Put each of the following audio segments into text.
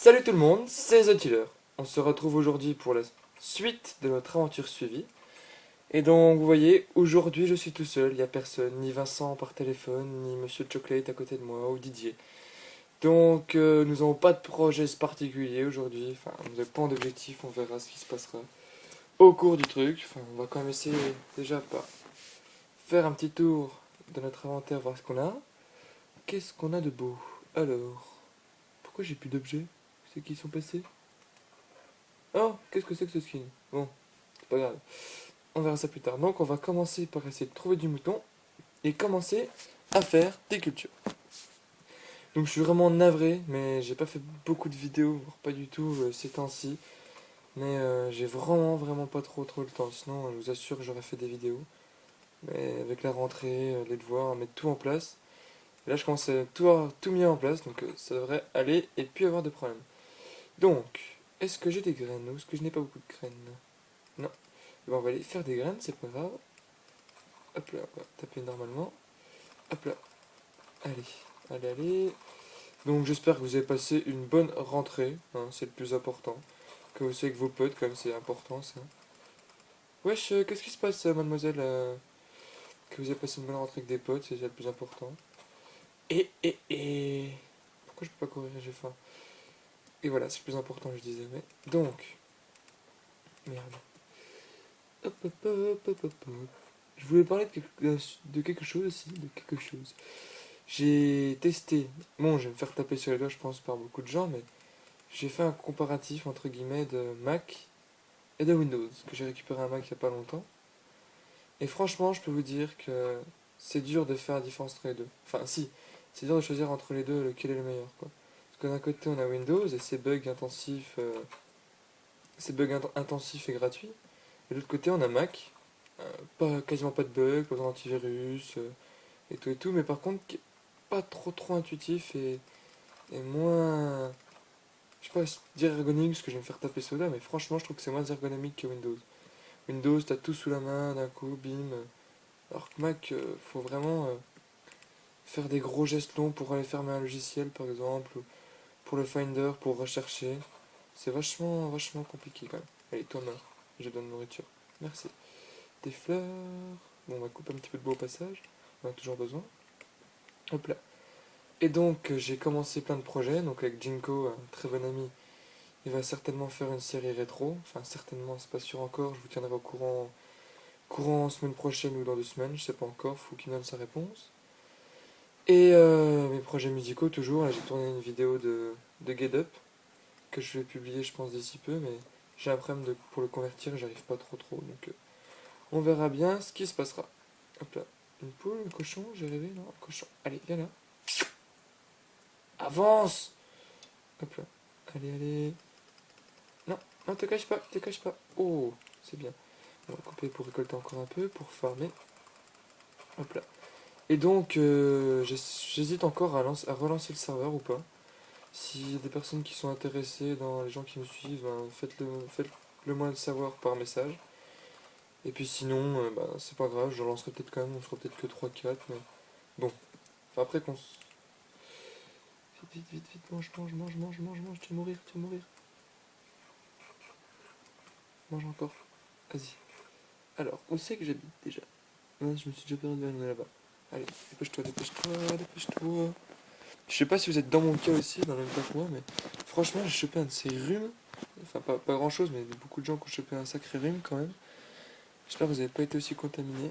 Salut tout le monde, c'est The Tiller. On se retrouve aujourd'hui pour la suite de notre aventure suivie. Et donc, vous voyez, aujourd'hui je suis tout seul, il n'y a personne, ni Vincent par téléphone, ni Monsieur Chocolate à côté de moi, ou Didier. Donc, nous n'avons pas de projet particulier aujourd'hui, enfin, nous n'avons pas d'objectif, on verra ce qui se passera au cours du truc. Enfin, on va quand même essayer déjà par faire un petit tour de notre inventaire, voir ce qu'on a. Qu'est-ce qu'on a de beau? Alors, pourquoi j'ai plus d'objets? C'est qui sont passés? Oh, qu'est-ce que c'est que ce skin? Bon, c'est pas grave. On verra ça plus tard. Donc on va commencer par essayer de trouver du mouton et commencer à faire des cultures. Donc je suis vraiment navré, mais j'ai pas fait beaucoup de vidéos, voire pas du tout ces temps-ci. Mais j'ai vraiment pas trop le temps. Sinon, je vous assure que j'aurais fait des vidéos. Mais avec la rentrée, les devoirs, mettre tout en place. Et là, je commence à tout mis en place, donc ça devrait aller et puis avoir de problèmes. Donc, est-ce que j'ai des graines ou est-ce que je n'ai pas beaucoup de graines? Non. Bon, on va aller faire des graines, c'est pas grave. Hop là, on va taper normalement. Hop là. Allez. Donc j'espère que vous avez passé une bonne rentrée, hein, c'est le plus important. Que vous soyez avec vos potes, comme c'est important ça. Wesh, qu'est-ce qui se passe, mademoiselle que vous avez passé une bonne rentrée avec des potes, c'est déjà le plus important. Et... Pourquoi je peux pas courir, j'ai faim. Et voilà, c'est le plus important, je disais. Mais... Donc... Merde. Hop, hop, hop, hop, hop, hop. Je voulais parler de quelque chose aussi, de quelque chose. J'ai testé, bon je vais me faire taper sur les doigts je pense par beaucoup de gens, mais j'ai fait un comparatif entre guillemets de Mac et de Windows, que j'ai récupéré un Mac il n'y a pas longtemps. Et franchement je peux vous dire que c'est dur de faire la différence entre les deux. Enfin si, c'est dur de choisir entre les deux lequel est le meilleur quoi. Parce que d'un côté on a Windows et ses bugs intensifs et gratuits. Et de l'autre côté on a Mac, quasiment pas de bugs, pas d'antivirus et tout, mais par contre pas trop intuitif et moins, je sais pas dire ergonomique parce que je vais me faire taper sur là, mais franchement je trouve que c'est moins ergonomique que Windows. Windows t'as tout sous la main d'un coup, bim. Alors que Mac, faut vraiment faire des gros gestes longs pour aller fermer un logiciel par exemple, ou pour le Finder, pour rechercher. C'est vachement compliqué quand même. Allez, toi meurs, j'ai besoin de nourriture. Merci. Des fleurs. Bon, on va couper un petit peu de bois au passage. On en a toujours besoin. Hop là. Et donc, j'ai commencé plein de projets. Donc, avec Jinko, un très bon ami, il va certainement faire une série rétro. Enfin, certainement, c'est pas sûr encore. Je vous tiendrai au courant semaine prochaine ou dans 2 semaines. Je sais pas encore. Faut qu'il me donne sa réponse. Et mes projets musicaux, toujours. Là, j'ai tourné une vidéo de Get Up que je vais publier, je pense, d'ici peu. Mais j'ai un problème pour le convertir. J'arrive pas trop. Donc, on verra bien ce qui se passera. Hop là. Une poule, un cochon, j'ai rêvé, non? Un cochon. Allez, viens là. Avance! Hop là. Allez. Non, non, te cache pas, te cache pas. Oh, c'est bien. On va couper pour récolter encore un peu, pour farmer. Hop là. Et donc, j'hésite encore à relancer le serveur ou pas. S'il y a des personnes qui sont intéressées dans les gens qui me suivent, ben, faites-le moi le savoir par message. Et puis sinon, bah, c'est pas grave, je relancerai peut-être quand même, on sera peut-être que 3-4, mais bon. Enfin, après qu'on s... Vite, mange, tu vas mourir, Mange encore. Vas-y. Alors, où c'est que j'habite déjà? Non, je me suis déjà perdu, on est là-bas. Allez, dépêche-toi. Je sais pas si vous êtes dans mon cas aussi, dans le même cas que moi, mais franchement, j'ai chopé un de ces rhumes. Enfin, pas grand-chose, mais beaucoup de gens qui ont chopé un sacré rhume quand même. J'espère que vous n'avez pas été aussi contaminés.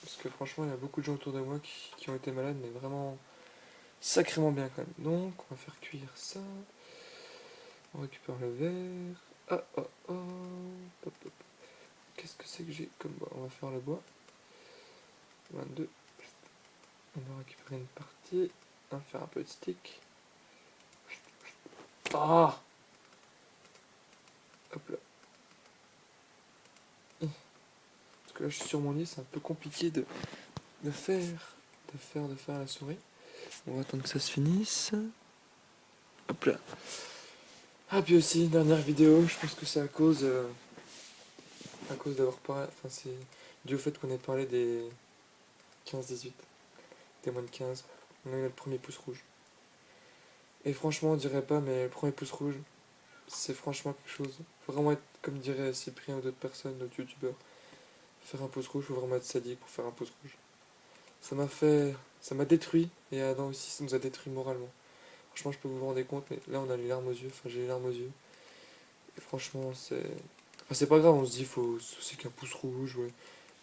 Parce que franchement, il y a beaucoup de gens autour de moi qui ont été malades, mais vraiment sacrément bien quand même. Donc, on va faire cuire ça. On récupère le verre. Oh. Hop. Qu'est-ce que c'est que j'ai comme bois? On va faire le bois. 22. On va récupérer une partie. On va faire un peu de stick. Ah! Hop là. Parce que là je suis sur mon lit, c'est un peu compliqué de faire la souris. On va attendre que ça se finisse. Hop là. Ah puis aussi, dernière vidéo, je pense que c'est à cause d'avoir parlé. Enfin c'est dû au fait qu'on ait parlé des 15-18. Des moins de 15. On a eu notre premier pouce rouge. Et franchement, on dirait pas, mais le premier pouce rouge, c'est franchement quelque chose. Faut vraiment être, comme dirait Cyprien ou d'autres personnes, d'autres youtubeurs, faire un pouce rouge, faut vraiment être sadique pour faire un pouce rouge. Ça m'a fait. Ça m'a détruit, et Adam aussi, ça nous a détruit moralement. Franchement, je peux vous rendre compte, mais là, on a les larmes aux yeux, enfin, j'ai les larmes aux yeux. Et franchement, c'est. Enfin, c'est pas grave, on se dit, faut. C'est qu'un pouce rouge, ouais.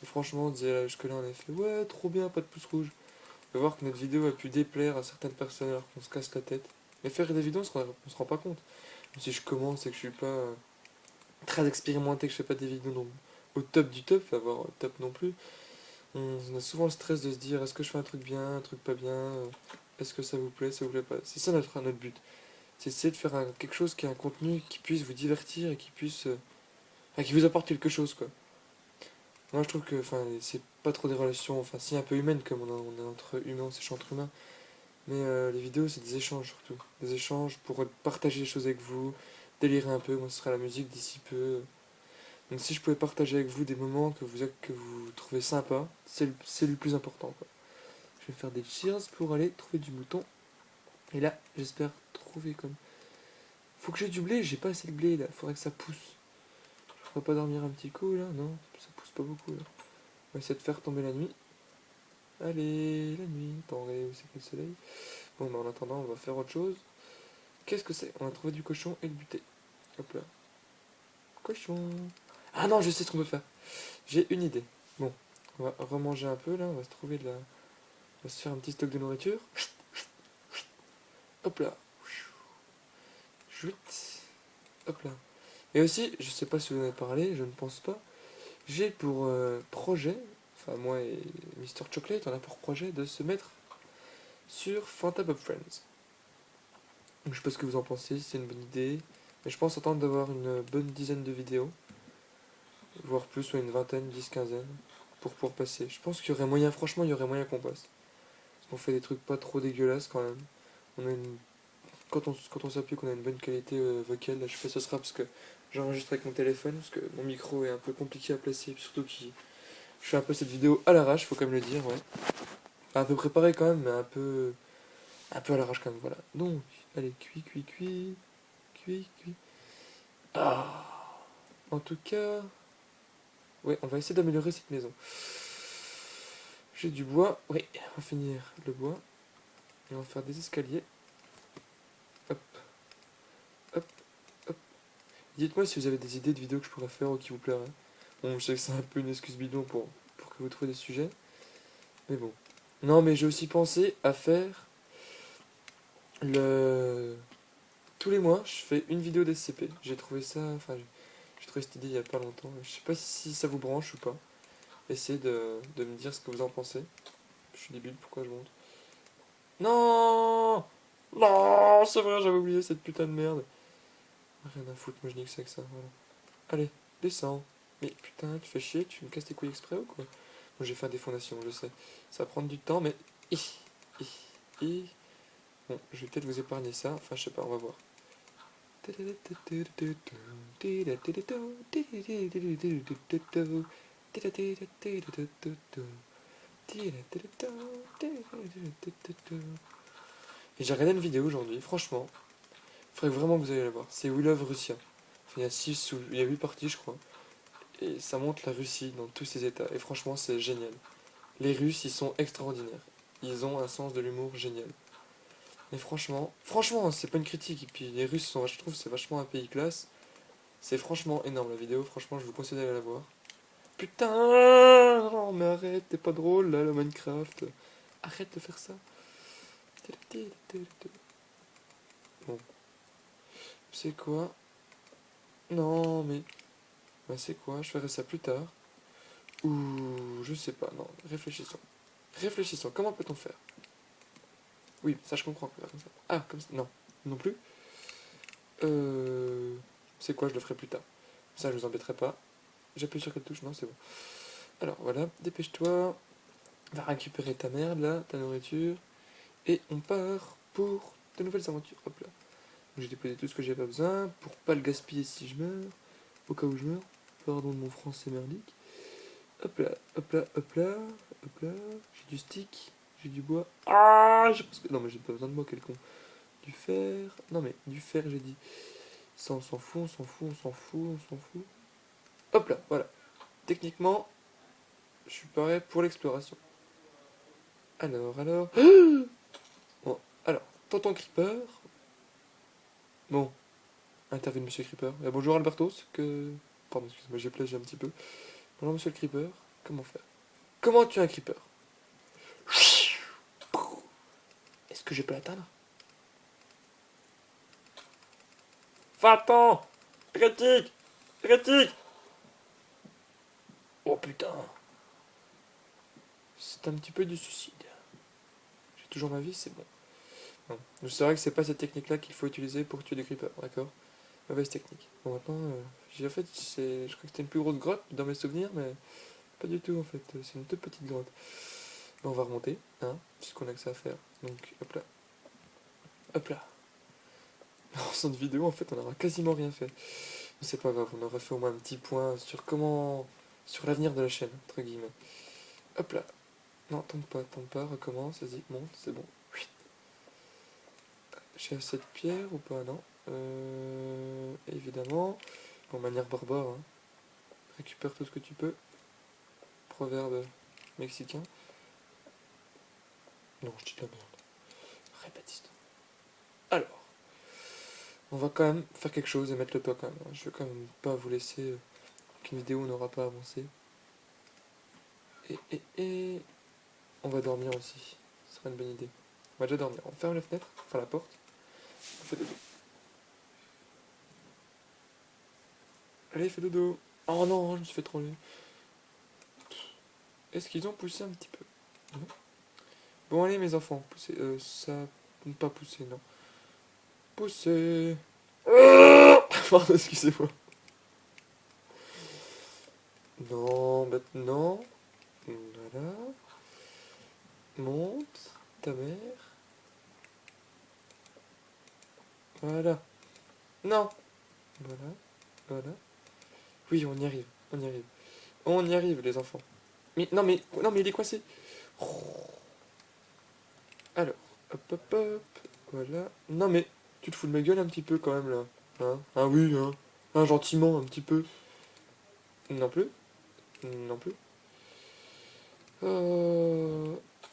Et franchement, on disait jusque-là, on a fait, ouais, trop bien, pas de pouce rouge. On va voir que notre vidéo a pu déplaire à certaines personnes alors qu'on se casse la tête. Mais faire des vidéos, on se rend pas compte. Même si je commence et que je suis pas très expérimenté, que je fais pas des vidéos non, au top du top, faut avoir top non plus. On a souvent le stress de se dire est-ce que je fais un truc bien, un truc pas bien, est-ce que ça vous plaît pas. C'est ça notre but. C'est essayer de faire quelque chose qui a un contenu qui puisse vous divertir et qui puisse. Enfin, qui vous apporte quelque chose quoi. Moi je trouve que enfin, c'est pas trop des relations, enfin si un peu humaines comme on est entre humains, on s'échange entre humains. Mais les vidéos c'est des échanges surtout. Des échanges pour partager les choses avec vous, délirer un peu, moi ce sera la musique d'ici peu. Donc si je pouvais partager avec vous des moments que vous trouvez sympas, c'est le plus important quoi. Je vais faire des cheers pour aller trouver du mouton. Et là, j'espère trouver comme. Faut que j'ai du blé, j'ai pas assez de blé là, faudrait que ça pousse. Je pourrais pas dormir un petit coup là, non, ça pousse pas beaucoup là. On va essayer de faire tomber la nuit. Allez, la nuit, attendez, où c'est que le soleil. Bon, bah, en attendant, on va faire autre chose. Qu'est-ce que c'est? On a trouvé du cochon et le buté. Hop là. Cochon. Ah non, je sais ce qu'on peut faire. J'ai une idée. Bon, on va remanger un peu là, on va se trouver de la. On va se faire un petit stock de nourriture. Hop là. Chouette. Hop là. Et aussi, je sais pas si vous en avez parlé, je ne pense pas. J'ai pour projet, enfin moi et Mister Chocolate, on a pour projet de se mettre sur Fanta Pop Friends. Donc je sais pas ce que vous en pensez, si c'est une bonne idée. Mais je pense attendre d'avoir une bonne dizaine de vidéos, voire plus, soit une vingtaine, 10, 15, pour passer. Je pense qu'il y aurait moyen, franchement, il y aurait moyen qu'on passe. Parce qu'on fait des trucs pas trop dégueulasses quand même. On a une... Quand on s'appuie qu'on a une bonne qualité vocale, là je fais ce sera parce que j'enregistre avec mon téléphone, parce que mon micro est un peu compliqué à placer, surtout que je fais un peu cette vidéo à l'arrache, faut quand même le dire, ouais. Un peu préparé quand même, mais un peu à l'arrache quand même, voilà. Donc, allez, cuit. Ah, en tout cas, ouais, on va essayer d'améliorer cette maison. J'ai du bois, oui, on va finir le bois. Et on va faire des escaliers. Hop, hop, hop. Dites-moi si vous avez des idées de vidéos que je pourrais faire ou qui vous plairaient. Bon, je sais que c'est un peu une excuse bidon pour que vous trouviez des sujets. Mais bon. Non, mais j'ai aussi pensé à faire le... Tous les mois, je fais une vidéo d'SCP. J'ai trouvé ça... Enfin, j'ai trouvé cette idée il y a pas longtemps. Je sais pas si ça vous branche ou pas. Essayez de me dire ce que vous en pensez. Je suis débile, pourquoi je monte? Non. Non, c'est vrai, j'avais oublié cette putain de merde. Rien à foutre, moi je dis que c'est que ça, voilà. Allez, descends. Mais putain, tu fais chier, tu me casses tes couilles exprès ou quoi? Bon, j'ai fait des fondations, je sais. Ça va prendre du temps, mais... Hi, hi, hi. Bon, je vais peut-être vous épargner ça. Enfin, je sais pas, on va voir. Et j'ai regardé une vidéo aujourd'hui, franchement, il faudrait vraiment que vous allez la voir. C'est We Love Russia. Enfin, il y a 8 parties, je crois. Et ça montre la Russie dans tous ses états. Et franchement, c'est génial. Les Russes, ils sont extraordinaires. Ils ont un sens de l'humour génial. Mais franchement, c'est pas une critique. Et puis les Russes sont, je trouve, c'est vachement un pays classe. C'est franchement énorme la vidéo. Franchement, je vous conseille d'aller la voir. Putain, non, mais arrête, t'es pas drôle là, le Minecraft. Arrête de faire ça. Bon, c'est quoi? Non, mais. Bah, c'est quoi? Je ferai ça plus tard. Ou. Je sais pas, non, réfléchissons. Réfléchissons, comment peut-on faire? Oui, ça je comprends. Comme ça. Ah, comme ça. Non, non plus. Euh. C'est quoi? Je le ferai plus tard. Ça, je vous embêterai pas. J'appuie sur quelle touche? Non, c'est bon. Alors voilà, dépêche-toi. Va récupérer ta merde là, ta nourriture. Et on part pour de nouvelles aventures. Hop là. J'ai déposé tout ce que j'avais pas besoin pour pas le gaspiller si je meurs. Au cas où je meurs. Pardon de mon français merdique. Hop là, hop là, hop là, hop là. J'ai du stick, j'ai du bois. Ah, je pense que. Non, mais j'ai pas besoin de moi, quel con. Du fer. Non mais du fer j'ai dit. Ça on s'en fout, on s'en fout, on s'en fout, on s'en fout. Hop là, voilà. Techniquement, je suis prêt pour l'exploration. Alors. Bon, alors, tonton Creeper. Bon, intervient Monsieur Creeper. Bonjour Albertos, que... Pardon, excuse-moi, j'ai plagié un petit peu. Bonjour Monsieur le Creeper, comment faire? Comment tuer un Creeper? Est-ce que je peux l'atteindre? Va-t'en! Critique! Critique! Oh putain! C'est un petit peu du suicide. J'ai toujours ma vie, c'est bon. Non. C'est vrai que c'est pas cette technique-là qu'il faut utiliser pour tuer des creepers, d'accord? Mauvaise technique. Bon, maintenant, j'ai en fait, je crois que c'était une plus grosse grotte dans mes souvenirs, mais pas du tout en fait. C'est une toute petite grotte. Bon, on va remonter, hein, puisqu'on a que ça à faire. Donc, hop là. Hop là. En cette vidéo, en fait, on n'aura quasiment rien fait. Mais c'est pas grave, on aura fait au moins un petit point sur comment. Sur l'avenir de la chaîne, entre guillemets. Hop là. Non, tombe pas, recommence, vas-y, monte, c'est bon. J'ai assez de pierre ou pas? Non. Évidemment. Bon, manière barbare, hein. Récupère tout ce que tu peux. Proverbe mexicain. Non, je dis de la merde. Répétiste. Alors, on va quand même faire quelque chose et mettre le pas quand même. Je vais quand même pas vous laisser qu'une vidéo n'aura pas avancé. Et on va dormir aussi. Ce serait une bonne idée. On va déjà dormir. On ferme la fenêtre, enfin la porte. On fait dodo. Allez, fais dodo. Oh non, je me suis fait troller. Est-ce qu'ils ont poussé un petit peu? Non. Bon, allez, mes enfants, poussez. Ça. Ne pas pousser, non. Poussez. Pardon, excusez-moi. Non, maintenant. Voilà. Monte, ta mère. Voilà. Non. Voilà. Voilà. Oui, on y arrive. On y arrive. On y arrive, les enfants. Non, mais il est coincé. Alors, hop. Voilà. Non, mais tu te fous de ma gueule un petit peu quand même là. Hein? Ah oui, hein. Hein, gentiment, un petit peu. Non plus. Non plus.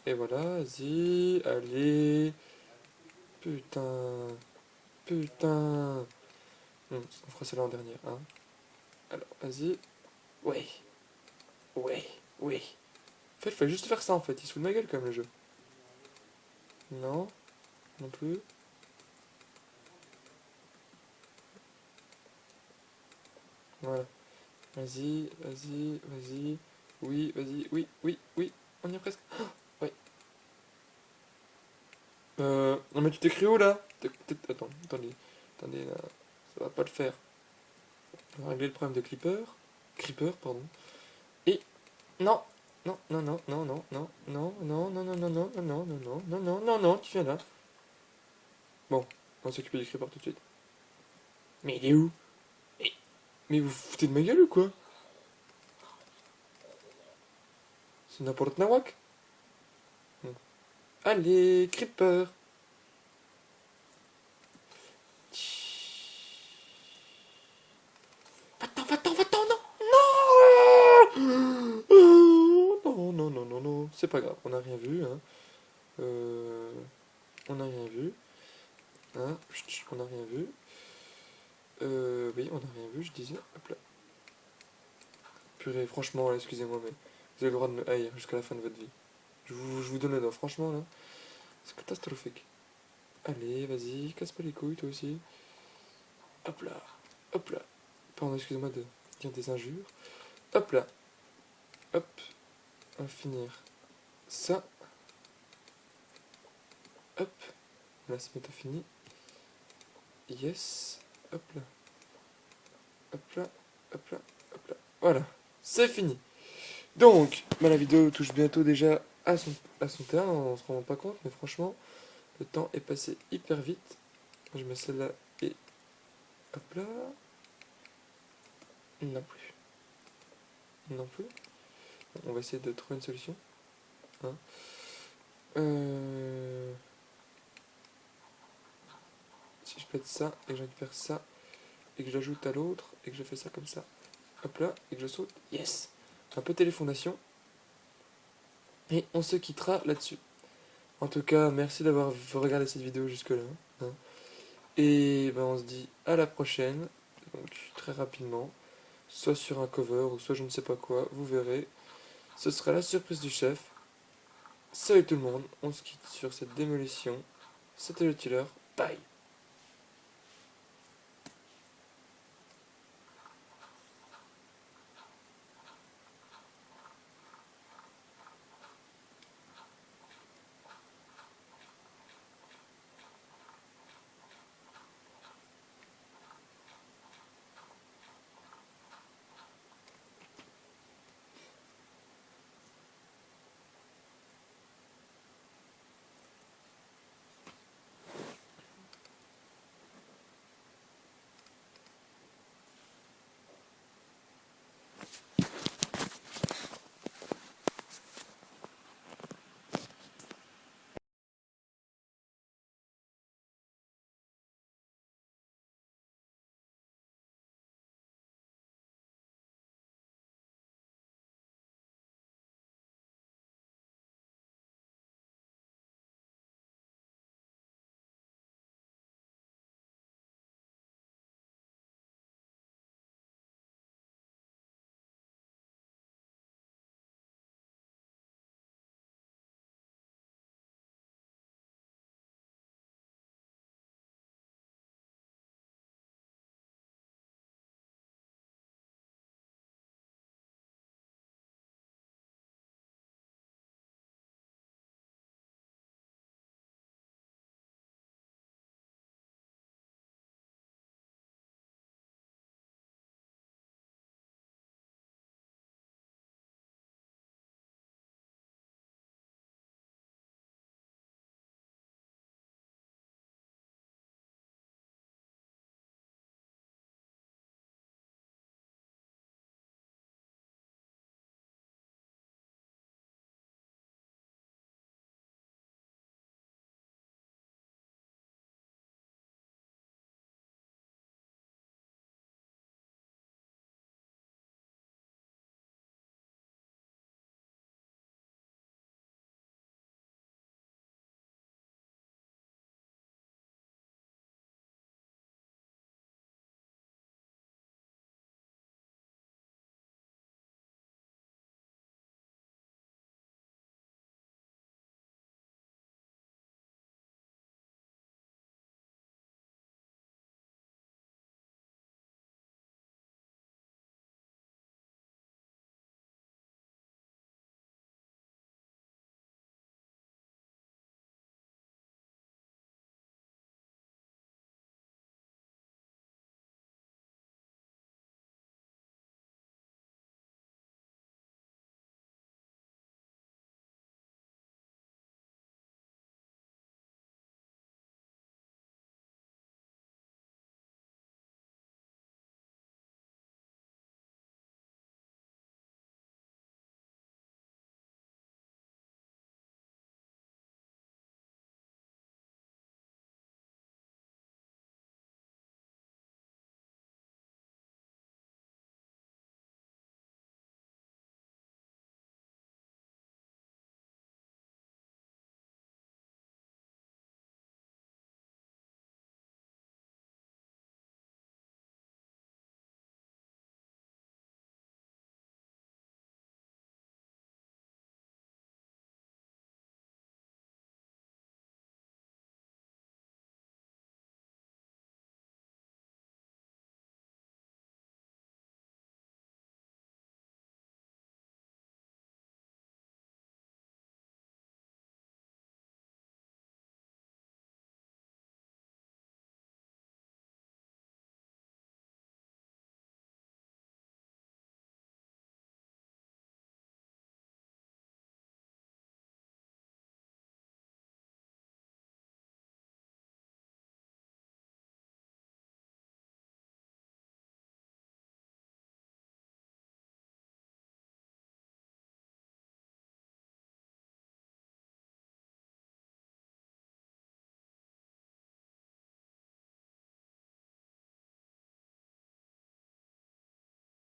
Et voilà, vas-y. Allez. Putain. Putain. On fera celle-là en dernière, hein. Alors, vas-y. Ouais. Ouais. Ouais. En fait, il fallait juste faire ça en fait. Il se fout de ma gueule quand même le jeu. Non. Non plus. Voilà. Vas-y. Oui, vas-y. Oui. On y est presque. Ouais. Non mais tu t'écris où là? Attendez, là. Ça va pas le faire. On va régler le problème de Creeper. Creeper, pardon. Et. Non. Non, tu viens là. Bon, on va s'occuper du Creeper tout de suite. Mais il est où? Mais vous vous foutez de ma gueule ou quoi? C'est n'importe nawak. Allez, Creeper. Va-t'en, non. C'est pas grave, on n'a rien vu, hein. On n'a rien vu. Hein, on n'a rien vu. Oui, on n'a rien vu, je disais. Hop là. Purée, franchement, excusez-moi, mais vous avez le droit de me haïr jusqu'à la fin de votre vie. Je vous donne le droit, franchement, là. C'est catastrophique. Allez, vas-y, casse pas les couilles, toi aussi. Hop là. Hop là. Pardon, excusez-moi de dire des injures. Hop là. Hop. On va finir ça. Hop. Là, c'est bientôt fini. Yes. Hop là. Hop là. Hop là. Hop là. Voilà. C'est fini. Donc, la vidéo touche bientôt déjà à son terme. On se rend pas compte, mais franchement, le temps est passé hyper vite. Je mets celle-là et hop là. Non plus. Non plus. On va essayer de trouver une solution. Hein. si je pète ça et que je récupère ça et que j'ajoute à l'autre et que je fais ça comme ça, hop là, et que je saute, yes, un peu téléfondation. Et on se quittera là-dessus. En tout cas, merci d'avoir regardé cette vidéo jusque-là. Hein. Et ben, on se dit à la prochaine, donc très rapidement, soit sur un cover ou soit je ne sais pas quoi, vous verrez. Ce sera la surprise du chef. Salut tout le monde, on se quitte sur cette démolition. C'était le Tiller, bye.